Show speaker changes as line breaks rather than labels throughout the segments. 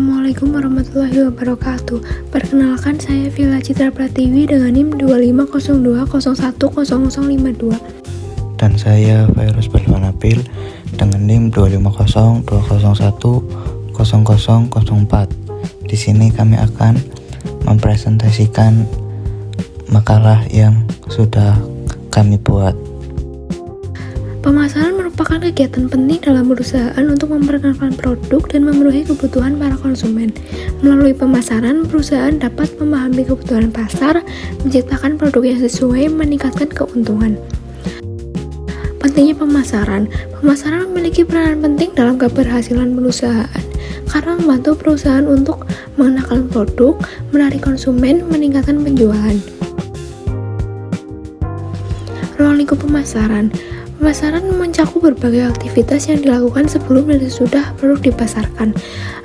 Assalamualaikum warahmatullahi wabarakatuh. Perkenalkan, saya Villa Citra Pratiwi dengan NIM 2502010052.
Dan saya Virus Balwanabil dengan NIM 2502010004. Di sini kami akan mempresentasikan makalah yang sudah kami buat.
Pemasaran merupakan kegiatan penting dalam perusahaan untuk memperkenalkan produk dan memenuhi kebutuhan para konsumen. Melalui pemasaran, perusahaan dapat memahami kebutuhan pasar, menciptakan produk yang sesuai, meningkatkan keuntungan. Pentingnya pemasaran. Pemasaran memiliki peranan penting dalam keberhasilan perusahaan karena membantu perusahaan untuk mengenalkan produk, menarik konsumen, meningkatkan penjualan. Ruang lingkup pemasaran. Pemasaran mencakup berbagai aktivitas yang dilakukan sebelum dan sesudah produk dipasarkan.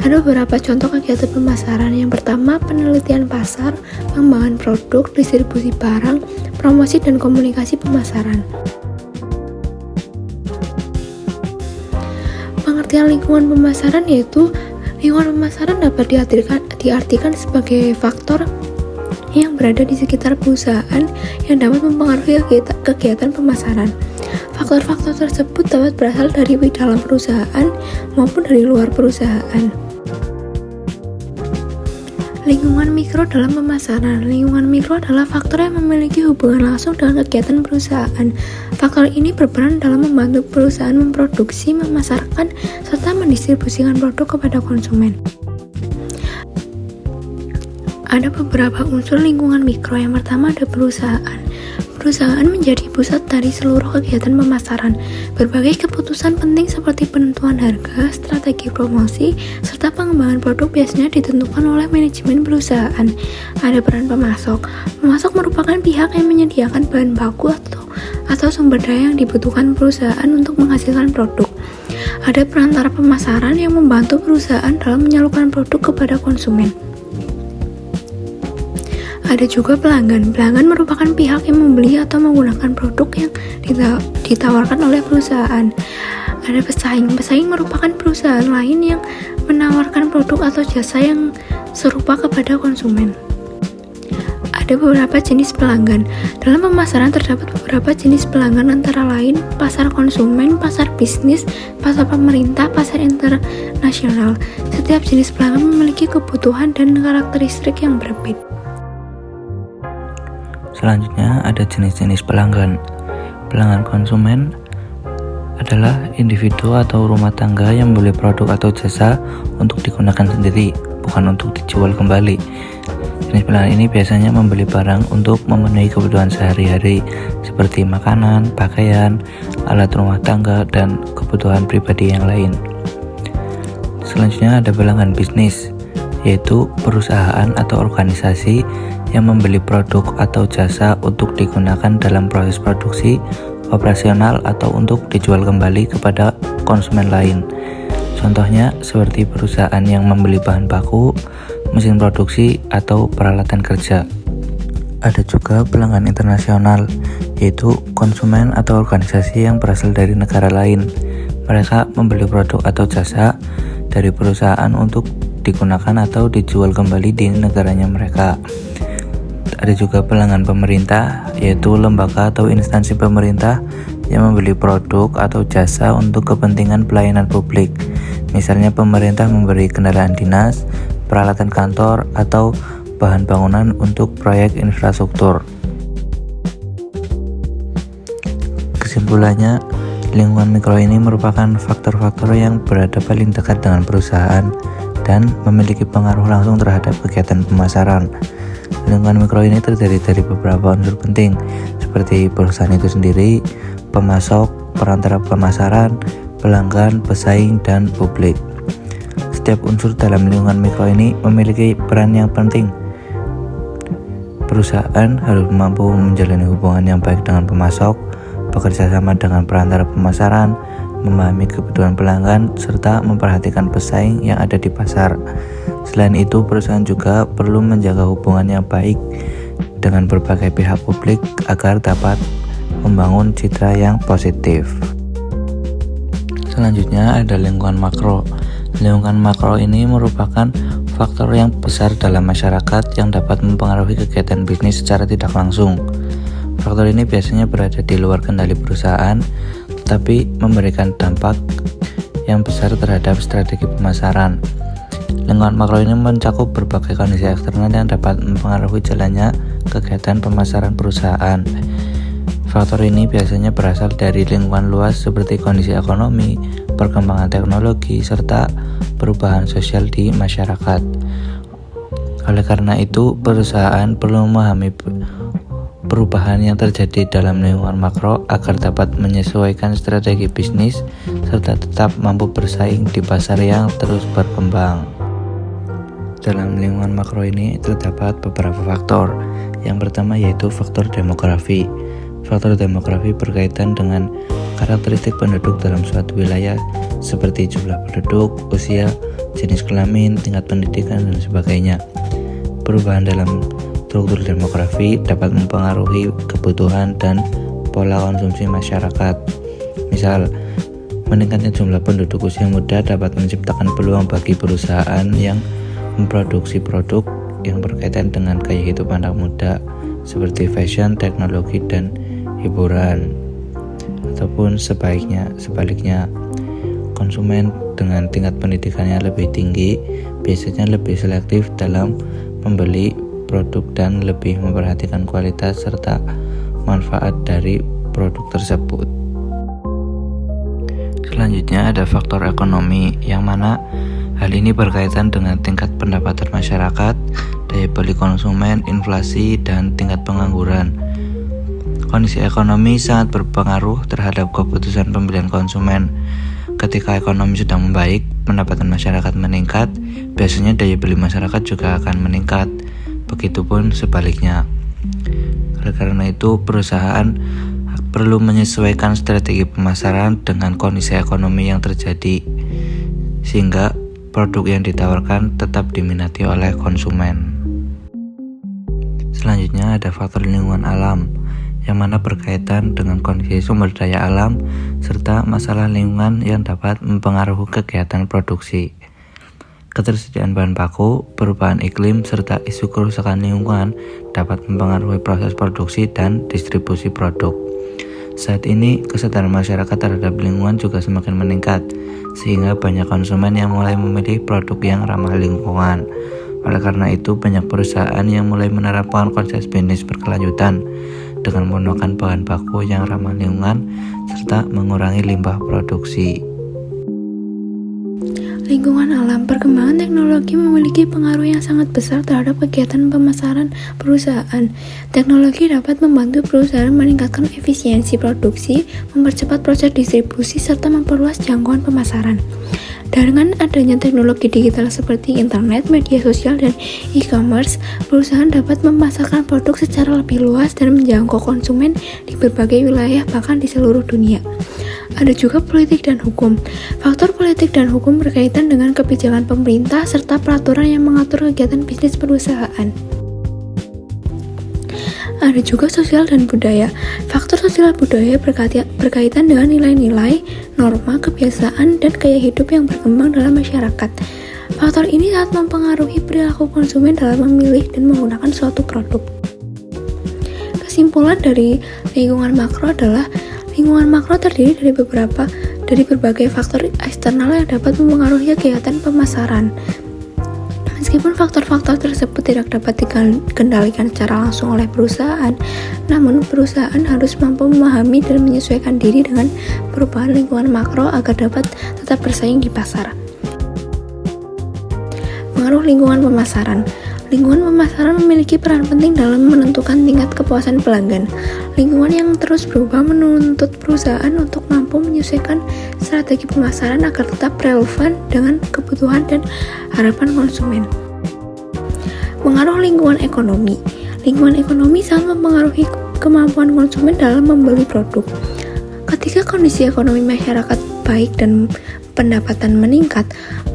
Ada beberapa contoh kegiatan pemasaran. Yang pertama, penelitian pasar, pengembangan produk, distribusi barang, promosi dan komunikasi pemasaran. Pengertian lingkungan pemasaran yaitu lingkungan pemasaran dapat diartikan sebagai faktor yang berada di sekitar perusahaan yang dapat mempengaruhi kegiatan pemasaran. Faktor-faktor tersebut dapat berasal dari dalam perusahaan maupun dari luar perusahaan. Lingkungan mikro dalam pemasaran. Lingkungan mikro adalah faktor yang memiliki hubungan langsung dengan kegiatan perusahaan. Faktor ini berperan dalam membantu perusahaan memproduksi, memasarkan, serta mendistribusikan produk kepada konsumen. Ada beberapa unsur lingkungan mikro. Yang pertama ada perusahaan. Perusahaan menjadi pusat dari seluruh kegiatan pemasaran. Berbagai keputusan penting seperti penentuan harga, strategi promosi, serta pengembangan produk biasanya ditentukan oleh manajemen perusahaan. Ada peran pemasok. Pemasok merupakan pihak yang menyediakan bahan baku atau sumber daya yang dibutuhkan perusahaan untuk menghasilkan produk. Ada perantara pemasaran yang membantu perusahaan dalam menyalurkan produk kepada konsumen. Ada juga pelanggan. Pelanggan merupakan pihak yang membeli atau menggunakan produk yang ditawarkan oleh perusahaan. Ada pesaing. Pesaing merupakan perusahaan lain yang menawarkan produk atau jasa yang serupa kepada konsumen. Ada beberapa jenis pelanggan. Dalam pemasaran terdapat beberapa jenis pelanggan antara lain pasar konsumen, pasar bisnis, pasar pemerintah, pasar internasional. Setiap jenis pelanggan memiliki kebutuhan dan karakteristik yang berbeda.
Selanjutnya ada jenis-jenis pelanggan. Pelanggan konsumen adalah individu atau rumah tangga yang membeli produk atau jasa untuk digunakan sendiri, bukan untuk dijual kembali. Jenis pelanggan ini biasanya membeli barang untuk memenuhi kebutuhan sehari-hari seperti makanan, pakaian, alat rumah tangga, dan kebutuhan pribadi yang lain. Selanjutnya ada pelanggan bisnis, yaitu perusahaan atau organisasi yang membeli produk atau jasa untuk digunakan dalam proses produksi, operasional, atau untuk dijual kembali kepada konsumen lain. Contohnya seperti perusahaan yang membeli bahan baku, mesin produksi, atau peralatan kerja. Ada juga pelanggan internasional, yaitu konsumen atau organisasi yang berasal dari negara lain. Mereka membeli produk atau jasa dari perusahaan untuk digunakan atau dijual kembali di negaranya mereka. Ada juga pelanggan pemerintah, yaitu lembaga atau instansi pemerintah yang membeli produk atau jasa untuk kepentingan pelayanan publik. Misalnya pemerintah memberi kendaraan dinas, peralatan kantor, atau bahan bangunan untuk proyek infrastruktur. Kesimpulannya, lingkungan mikro ini merupakan faktor-faktor yang berada paling dekat dengan perusahaan dan memiliki pengaruh langsung terhadap kegiatan pemasaran. Lingkungan mikro ini terdiri dari beberapa unsur penting seperti perusahaan itu sendiri, pemasok, perantara pemasaran, pelanggan, pesaing, dan publik. Setiap unsur dalam lingkungan mikro ini memiliki peran yang penting. Perusahaan harus mampu menjalani hubungan yang baik dengan pemasok, bekerja sama dengan perantara pemasaran, memahami kebutuhan pelanggan, serta memperhatikan pesaing yang ada di pasar. Selain itu, perusahaan juga perlu menjaga hubungan yang baik dengan berbagai pihak publik agar dapat membangun citra yang positif. Selanjutnya ada lingkungan makro. Lingkungan makro ini merupakan faktor yang besar dalam masyarakat yang dapat mempengaruhi kegiatan bisnis secara tidak langsung. Faktor ini biasanya berada di luar kendali perusahaan, tetapi memberikan dampak yang besar terhadap strategi pemasaran. Lingkungan makro ini mencakup berbagai kondisi eksternal yang dapat mempengaruhi jalannya kegiatan pemasaran perusahaan. Faktor ini biasanya berasal dari lingkungan luas seperti kondisi ekonomi, perkembangan teknologi, serta perubahan sosial di masyarakat. Oleh karena itu, perusahaan perlu memahami perubahan yang terjadi dalam lingkungan makro agar dapat menyesuaikan strategi bisnis serta tetap mampu bersaing di pasar yang terus berkembang. Dalam lingkungan makro ini terdapat beberapa faktor. Yang pertama yaitu faktor demografi. Faktor demografi berkaitan dengan karakteristik penduduk dalam suatu wilayah seperti jumlah penduduk, usia, jenis kelamin, tingkat pendidikan, dan sebagainya. Perubahan dalam struktur demografi dapat mempengaruhi kebutuhan dan pola konsumsi masyarakat. Misal, meningkatnya jumlah penduduk usia muda dapat menciptakan peluang bagi perusahaan yang memproduksi produk yang berkaitan dengan gaya hidup anak muda seperti fashion, teknologi, dan hiburan. Ataupun sebaliknya, konsumen dengan tingkat pendidikannya lebih tinggi biasanya lebih selektif dalam membeli produk dan lebih memperhatikan kualitas serta manfaat dari produk tersebut. Selanjutnya ada faktor ekonomi, yang mana hal ini berkaitan dengan tingkat pendapatan masyarakat, daya beli konsumen, inflasi, dan tingkat pengangguran. Kondisi ekonomi sangat berpengaruh terhadap keputusan pembelian konsumen. Ketika ekonomi sedang membaik, pendapatan masyarakat meningkat, biasanya daya beli masyarakat juga akan meningkat. Begitupun sebaliknya. Oleh karena itu, perusahaan perlu menyesuaikan strategi pemasaran dengan kondisi ekonomi yang terjadi, sehingga produk yang ditawarkan tetap diminati oleh konsumen. Selanjutnya ada faktor lingkungan alam, yang mana berkaitan dengan kondisi sumber daya alam serta masalah lingkungan yang dapat mempengaruhi kegiatan produksi. Ketersediaan bahan baku, perubahan iklim, serta isu kerusakan lingkungan dapat mempengaruhi proses produksi dan distribusi produk. Saat ini, kesadaran masyarakat terhadap lingkungan juga semakin meningkat, sehingga banyak konsumen yang mulai memilih produk yang ramah lingkungan. Oleh karena itu, banyak perusahaan yang mulai menerapkan konsep bisnis berkelanjutan dengan menggunakan bahan baku yang ramah lingkungan serta mengurangi limbah produksi.
Lingkungan alam, perkembangan teknologi memiliki pengaruh yang sangat besar terhadap kegiatan pemasaran perusahaan. Teknologi dapat membantu perusahaan meningkatkan efisiensi produksi, mempercepat proses distribusi, serta memperluas jangkauan pemasaran. Dengan adanya teknologi digital seperti internet, media sosial, dan e-commerce, perusahaan dapat memasarkan produk secara lebih luas dan menjangkau konsumen di berbagai wilayah, bahkan di seluruh dunia. Ada juga politik dan hukum. Faktor politik dan hukum berkaitan dengan kebijakan pemerintah serta peraturan yang mengatur kegiatan bisnis perusahaan. Ada juga sosial dan budaya. Faktor sosial budaya berkaitan dengan nilai-nilai, norma, kebiasaan, dan gaya hidup yang berkembang dalam masyarakat. Faktor ini sangat mempengaruhi perilaku konsumen dalam memilih dan menggunakan suatu produk. Kesimpulan dari lingkungan makro adalah lingkungan makro terdiri dari berbagai faktor eksternal yang dapat mempengaruhi kegiatan pemasaran. Meskipun faktor-faktor tersebut tidak dapat dikendalikan secara langsung oleh perusahaan, namun perusahaan harus mampu memahami dan menyesuaikan diri dengan perubahan lingkungan makro agar dapat tetap bersaing di pasar. Pengaruh lingkungan pemasaran. Lingkungan pemasaran memiliki peran penting dalam menentukan tingkat kepuasan pelanggan. Lingkungan yang terus berubah menuntut perusahaan untuk mampu menyesuaikan strategi pemasaran agar tetap relevan dengan kebutuhan dan harapan konsumen. Pengaruh lingkungan ekonomi. Lingkungan ekonomi sangat mempengaruhi kemampuan konsumen dalam membeli produk. Ketika kondisi ekonomi masyarakat baik dan pendapatan meningkat,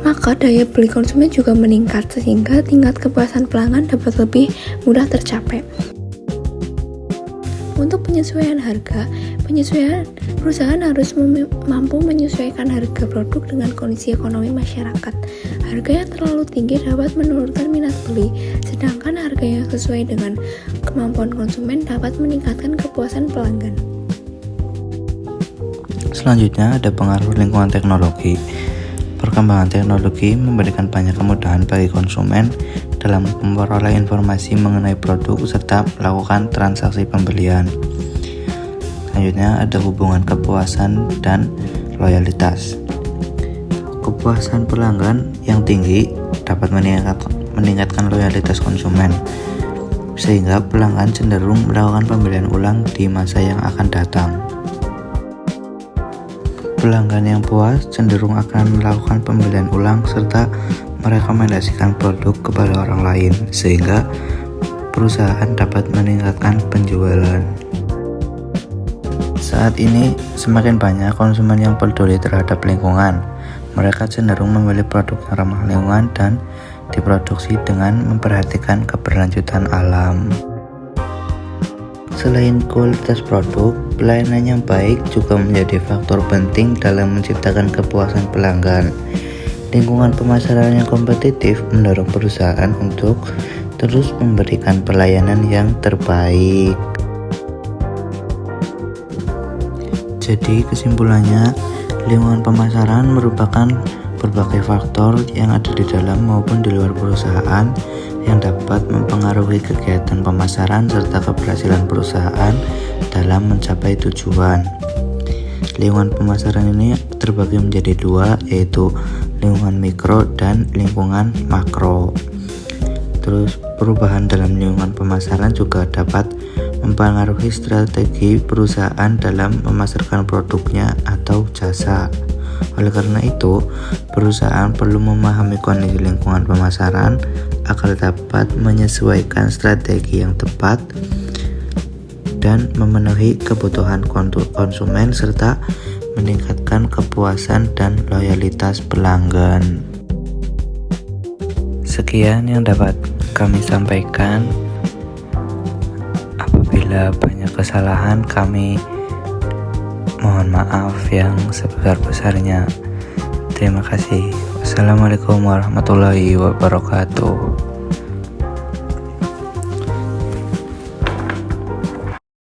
maka daya beli konsumen juga meningkat sehingga tingkat kepuasan pelanggan dapat lebih mudah tercapai. Untuk penyesuaian harga, Perusahaan harus mampu menyesuaikan harga produk dengan kondisi ekonomi masyarakat. Harga yang terlalu tinggi dapat menurunkan minat beli, sedangkan harga yang sesuai dengan kemampuan konsumen dapat meningkatkan kepuasan pelanggan.
Selanjutnya ada pengaruh lingkungan teknologi. Perkembangan teknologi memberikan banyak kemudahan bagi konsumen dalam memperoleh informasi mengenai produk serta melakukan transaksi pembelian. Selanjutnya ada hubungan kepuasan dan loyalitas. Kepuasan pelanggan yang tinggi dapat meningkatkan loyalitas konsumen, sehingga pelanggan cenderung melakukan pembelian ulang di masa yang akan datang. Pelanggan yang puas cenderung akan melakukan pembelian ulang serta merekomendasikan produk kepada orang lain, sehingga perusahaan dapat meningkatkan penjualan. Saat ini, semakin banyak konsumen yang peduli terhadap lingkungan. Mereka cenderung memilih produk yang ramah lingkungan dan diproduksi dengan memperhatikan keberlanjutan alam. Selain kualitas produk, pelayanan yang baik juga menjadi faktor penting dalam menciptakan kepuasan pelanggan. Lingkungan pemasaran yang kompetitif mendorong perusahaan untuk terus memberikan pelayanan yang terbaik. Jadi kesimpulannya, lingkungan pemasaran merupakan berbagai faktor yang ada di dalam maupun di luar perusahaan yang dapat mempengaruhi kegiatan pemasaran serta keberhasilan perusahaan dalam mencapai tujuan. Lingkungan pemasaran ini terbagi menjadi dua, yaitu lingkungan mikro dan lingkungan makro. Terus perubahan dalam lingkungan pemasaran juga dapat mempengaruhi strategi perusahaan dalam memasarkan produknya atau jasa. Oleh karena itu, perusahaan perlu memahami kondisi lingkungan pemasaran agar dapat menyesuaikan strategi yang tepat dan memenuhi kebutuhan konsumen serta meningkatkan kepuasan dan loyalitas pelanggan. Sekian yang dapat kami sampaikan. Apabila banyak kesalahan, kami mohon maaf yang sebesar-besarnya. Terima kasih. Wassalamualaikum warahmatullahi wabarakatuh.